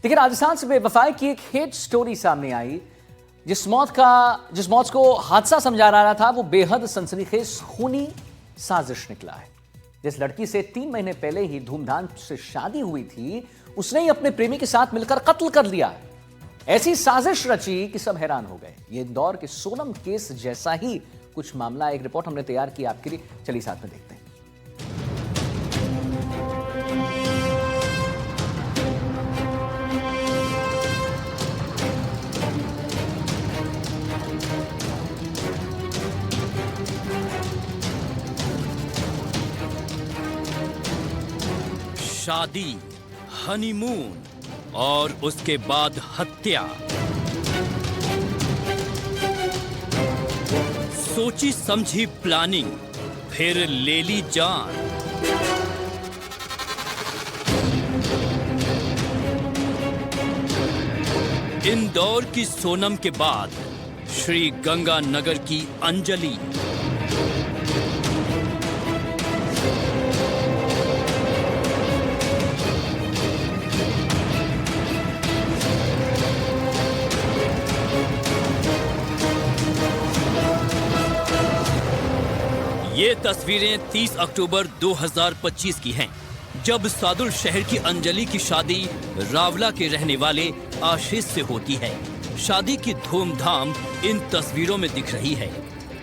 देखिए, राजस्थान से बेवफाई की एक हिट स्टोरी सामने आई। जिस मौत को हादसा समझा जा रहा था, वो बेहद सनसनीखेज खूनी साजिश निकला है। जिस लड़की से 3 महीने पहले ही धूमधाम से शादी हुई थी, उसने ही अपने प्रेमी के साथ मिलकर कत्ल कर लिया। ऐसी साजिश रची कि सब हैरान हो गए। ये इंदौर के सोनम केस जैसा ही कुछ मामला। एक रिपोर्ट हमने तैयार की आपके लिए, चलिए साथ में देखते हैं। शादी, हनीमून और उसके बाद हत्या। सोची समझी प्लानिंग, फिर ले ली जान। इंदौर की सोनम के बाद श्री गंगानगर की अंजलि। ये तस्वीरें 30 अक्टूबर 2025 की हैं, जब सादुल शहर की अंजलि की शादी रावला के रहने वाले आशीष से होती है। शादी की धूमधाम इन तस्वीरों में दिख रही है।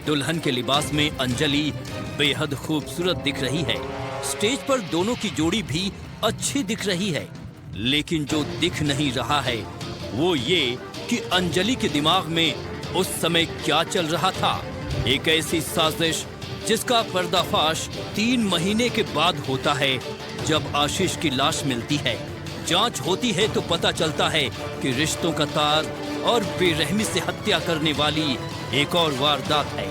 दुल्हन के लिबास में अंजलि बेहद खूबसूरत दिख रही है। स्टेज पर दोनों की जोड़ी भी अच्छी दिख रही है। लेकिन जो दिख नहीं रहा है वो ये कि अंजलि के दिमाग में उस समय क्या चल रहा था। एक ऐसी साजिश जिसका पर्दाफाश 3 महीने के बाद होता है, जब आशीष की लाश मिलती है। जांच होती है तो पता चलता है कि रिश्तों का तार और बेरहमी से हत्या करने वाली एक और वारदात है।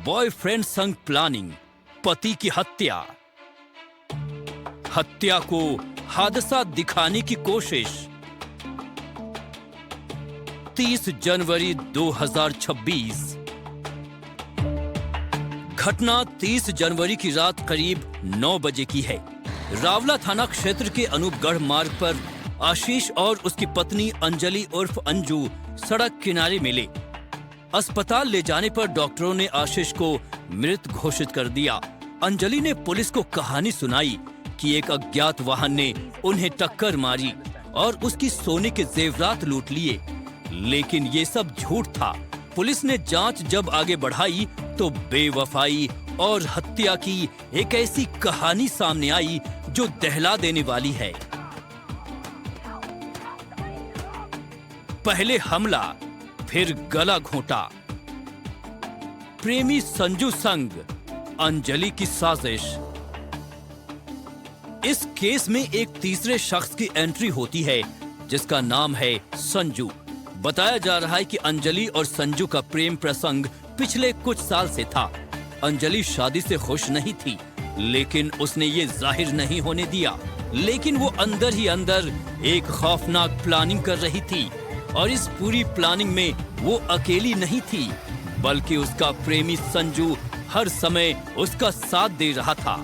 बॉयफ्रेंड संग प्लानिंग, पति की हत्या। हत्या को हादसा दिखाने की कोशिश। 30 जनवरी 2026। घटना 30 जनवरी की रात करीब 9 बजे की है। रावला थाना क्षेत्र के अनूपगढ़ मार्ग पर आशीष और उसकी पत्नी अंजलि उर्फ अंजू सड़क किनारे मिले। अस्पताल ले जाने पर डॉक्टरों ने आशीष को मृत घोषित कर दिया। अंजलि ने पुलिस को कहानी सुनाई कि एक अज्ञात वाहन ने उन्हें टक्कर मारी और उसकी सोने के जेवरात लूट लिए। लेकिन ये सब झूठ था। पुलिस ने जांच जब आगे बढ़ाई तो बेवफाई और हत्या की एक ऐसी कहानी सामने आई जो दहला देने वाली है। पहले हमला, फिर गला घोंटा। प्रेमी संजू संग अंजलि की साजिश। इस केस में एक तीसरे शख्स की एंट्री होती है जिसका नाम है संजू। बताया जा रहा है कि अंजलि और संजू का प्रेम प्रसंग पिछले कुछ साल से था। अंजलि शादी से खुश नहीं थी, लेकिन उसने ये जाहिर नहीं होने दिया। लेकिन वो अंदर ही अंदर एक खौफनाक प्लानिंग कर रही थी। और इस पूरी प्लानिंग में वो अकेली नहीं थी, बल्कि उसका प्रेमी संजू हर समय उसका साथ दे रहा था।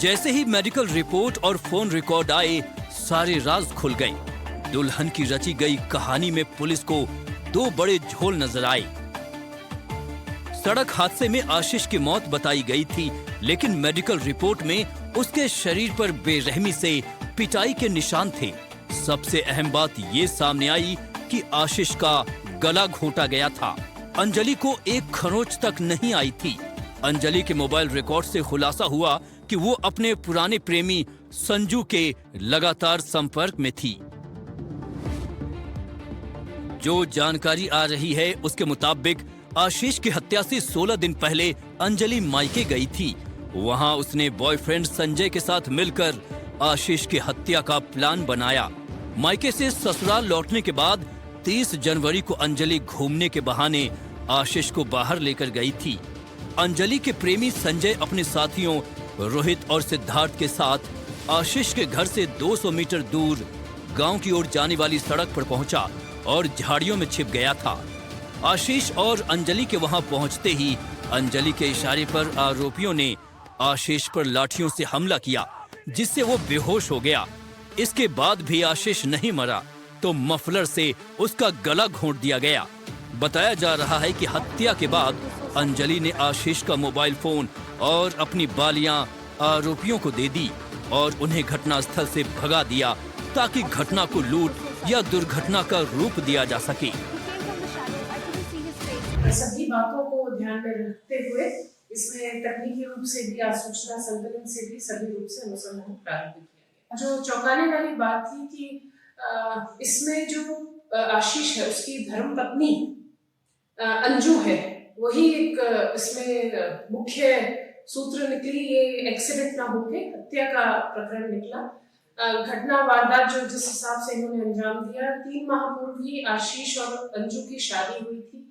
जैसे ही मेडिकल रिपोर्ट और फोन रिकॉर्ड आए, सारे राज खुल गए। दुल्हन की रची गई कहानी में पुलिस को 2 बड़े झोल नजर आए। सड़क हादसे में आशीष की मौत बताई गई थी, लेकिन मेडिकल रिपोर्ट में उसके शरीर पर बेरहमी से पिटाई के निशान थे। सबसे अहम बात ये सामने आई कि आशीष का गला घोंटा गया था। अंजलि को एक खरोंच तक नहीं आई थी। अंजलि के मोबाइल रिकॉर्ड से खुलासा हुआ कि वो अपने पुराने प्रेमी संजू के लगातार संपर्क में थी। जो जानकारी आ रही है उसके मुताबिक आशीष की हत्या से 16 दिन पहले अंजलि मायके गई थी। वहां उसने बॉयफ्रेंड संजय के साथ मिलकर आशीष की हत्या का प्लान बनाया। मायके से ससुराल लौटने के बाद 30 जनवरी को अंजलि घूमने के बहाने आशीष को बाहर लेकर गई थी। अंजलि के प्रेमी संजय अपने साथियों रोहित और सिद्धार्थ के साथ आशीष के घर से 200 मीटर दूर गांव की ओर जाने वाली सड़क पर पहुंचा और झाड़ियों में छिप गया था। आशीष और अंजलि के वहां पहुंचते ही अंजलि के इशारे पर आरोपियों ने आशीष पर लाठियों से हमला किया, जिससे वो बेहोश हो गया। इसके बाद भी आशीष नहीं मरा तो मफलर से उसका गला घोंट दिया गया। बताया जा रहा है कि हत्या के बाद अंजलि ने आशीष का मोबाइल फोन और अपनी बालियां आरोपियों को दे दी और उन्हें घटनास्थल से भगा दिया ताकि घटना को लूट या दुर्घटना का रूप दिया जा सके। सभी बातों को ध्यान में रखते हुए इसमें तकनीकी रूप से भी या सूचना संकलन से भी सभी रूप से अनुसंधान प्रारंभ किया गया। जो चौंकाने वाली बात थी कि इसमें जो आशीष है उसकी धर्मपत्नी अंजू है, वही एक इसमें मुख्य सूत्र निकली। ये एक्सीडेंट ना होके हत्या का प्रकरण निकला। घटना वारदात जो जिस हिसाब से इन्होंने अंजाम दिया, 3 माह पूर्व ही आशीष और अंजू की शादी हुई थी,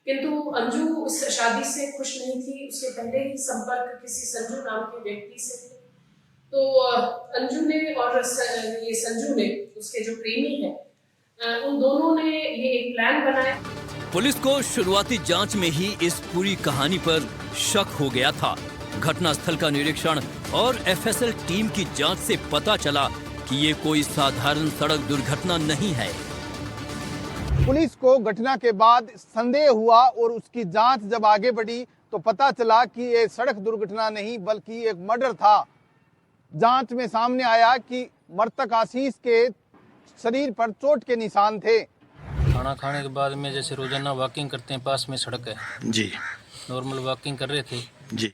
किंतु अंजू इस शादी से खुश नहीं थी। उसके पहले ही संपर्क किसी संजू नाम के व्यक्ति से थे। तो अंजू ने और ये संजू ने, उसके जो प्रेमी है, उन दोनों ने ये एक प्लान बनाया। पुलिस को शुरुआती जांच में ही इस पूरी कहानी पर शक हो गया था। घटनास्थल का निरीक्षण और एफएसएल टीम की जांच से पता चला कि ये कोई साधारण सड़क दुर्घटना नहीं है। पुलिस को घटना के बाद संदेह हुआ और उसकी जांच जब आगे बढ़ी तो पता चला कि ये सड़क दुर्घटना नहीं बल्कि एक मर्डर था। जांच में सामने आया कि मृतक आशीष के शरीर पर चोट के निशान थे। खाना खाने के बाद में जैसे रोजाना वॉकिंग करते हैं, पास में सड़क है जी, नॉर्मल वॉकिंग कर रहे थे जी,